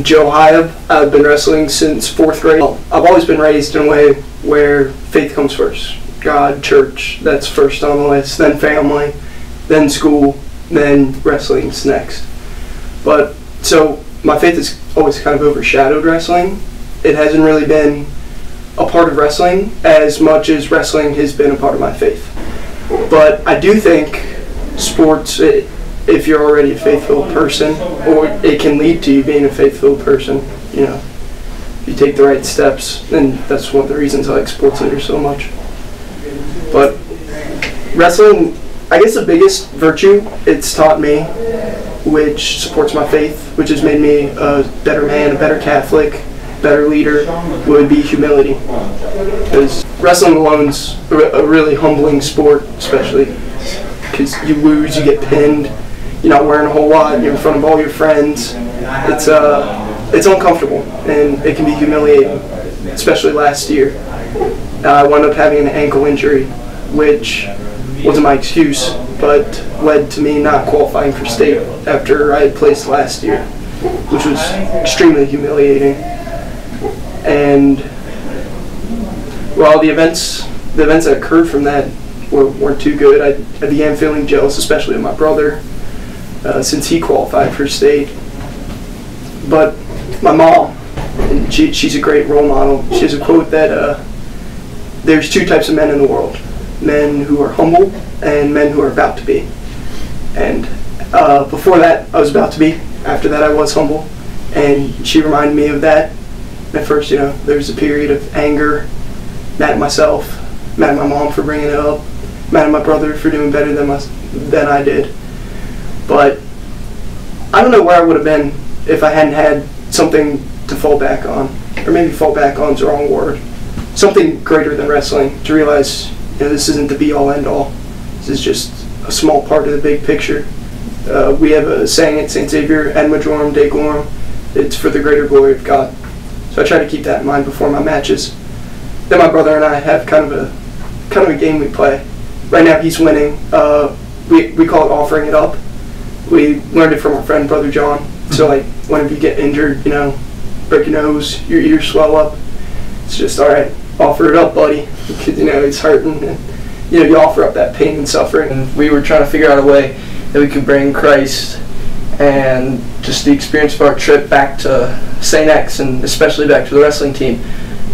Joe Heyob. I've been wrestling since 4th grade. I've always been raised in a way where faith comes first. God, church, that's first on the list, then family, then school, then wrestling's next. But, so, my faith has always kind of overshadowed wrestling. It hasn't really been a part of wrestling as much as wrestling has been a part of my faith. But I do think sports, if you're already a faith-filled person, or it can lead to you being a faith-filled person, you know, if you take the right steps, and that's one of the reasons I like sports leaders so much. But wrestling, I guess the biggest virtue it's taught me, which supports my faith, which has made me a better man, a better Catholic, better leader, would be humility. Because wrestling alone's a really humbling sport, especially because you lose, you get pinned, you're not wearing a whole lot, you're in front of all your friends. It's uncomfortable and it can be humiliating, especially last year. I wound up having an ankle injury, which wasn't my excuse, but led to me not qualifying for state after I had placed last year, which was extremely humiliating. And while the events that occurred from that weren't too good, I began feeling jealous, especially of my brother, since he qualified for state. But my mom, and she's a great role model. She has a quote that there's two types of men in the world: men who are humble and men who are about to be. And before that, I was about to be. After that, I was humble, and she reminded me of that. At first, you know, there was a period of anger, mad at myself, mad at my mom for bringing it up, mad at my brother for doing better than I did. But I don't know where I would have been if I hadn't had something to fall back on, or maybe fall back on's the wrong word. Something greater than wrestling, to realize, you know, this isn't the be-all, end-all. This is just a small part of the big picture. We have a saying at St. Xavier, ad majorem Dei glorum. It's for the greater glory of God. So I try to keep that in mind before my matches. Then my brother and I have kind of a game we play. Right now he's winning. We call it offering it up. We learned it from our friend Brother John. So like whenever you get injured, you know, break your nose, your ears swell up, it's just, all right, offer it up, buddy, because you know it's hurting. And, you know, you offer up that pain and suffering. And we were trying to figure out a way that we could bring Christ and just the experience of our trip back to St. X, and especially back to the wrestling team.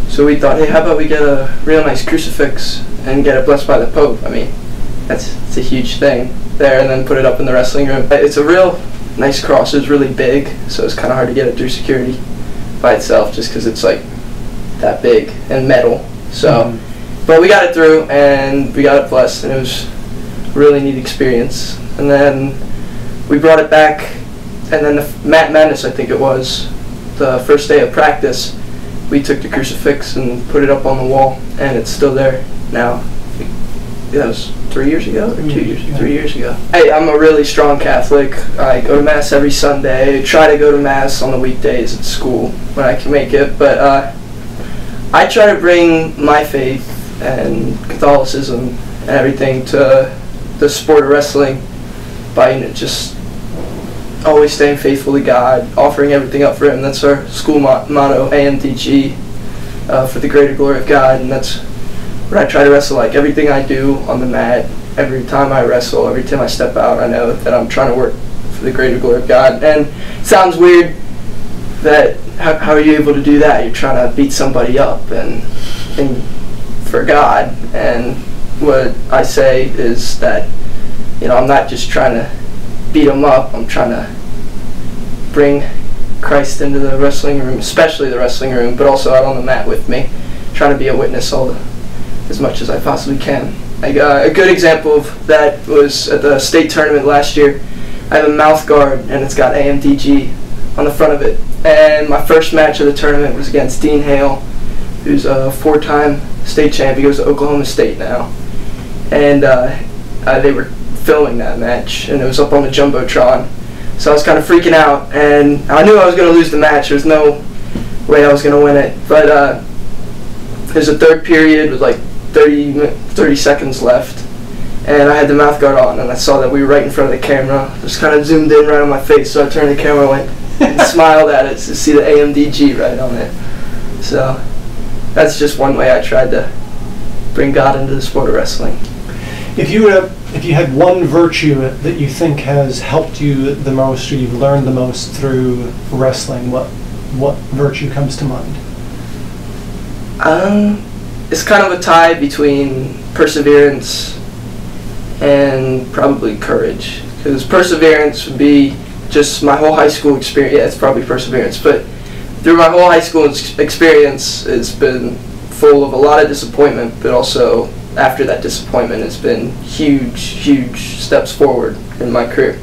So we thought, hey, how about we get a real nice crucifix and get it blessed by the Pope? I mean, it's a huge thing there, and then put it up in the wrestling room. It's a real nice cross. It's really big, so it's kind of hard to get it through security by itself, just because it's like that big and metal. So, but we got it through, and we got it blessed, and it was a really neat experience. And then we brought it back, and then the Madness, I think it was, the first day of practice, we took the crucifix and put it up on the wall, and it's still there now. That was 3 years ago, or 2 years? 3 years ago. Hey, I'm a really strong Catholic. I go to Mass every Sunday. I try to go to Mass on the weekdays at school when I can make it, but I try to bring my faith and Catholicism and everything to the sport of wrestling by, you know, just always staying faithful to God, offering everything up for Him. That's our school motto, AMDG, for the greater glory of God, and that's what I try to wrestle like. Everything I do on the mat, every time I wrestle, every time I step out, I know that I'm trying to work for the greater glory of God. And it sounds weird that, how are you able to do that? You're trying to beat somebody up and for God. And what I say is that, you know, I'm not just trying to beat them up, I'm trying to bring Christ into the wrestling room, especially the wrestling room, but also out on the mat with me, trying to be a witness as much as I possibly can. A good example of that was at the state tournament last year. I have a mouth guard, and it's got AMDG on the front of it. And my first match of the tournament was against Dean Hale, who's a 4-time state champ. He goes to Oklahoma State now. And they were filming that match, and it was up on the Jumbotron. So I was kind of freaking out, and I knew I was going to lose the match. There was no way I was going to win it. But there's a third period with like 30 seconds left, and I had the mouth guard on, and I saw that we were right in front of the camera. Just kind of zoomed in right on my face, so I turned the camera and went, and smiled at it to see the AMDG right on it. So that's just one way I tried to bring God into the sport of wrestling. If you had one virtue that you think has helped you the most, or you've learned the most through wrestling, what virtue comes to mind? It's kind of a tie between perseverance and probably courage. Because perseverance would be just my whole high school experience. Yeah, it's probably perseverance. But through my whole high school experience, it's been full of a lot of disappointment, but also after that disappointment, it's been huge steps forward in my career.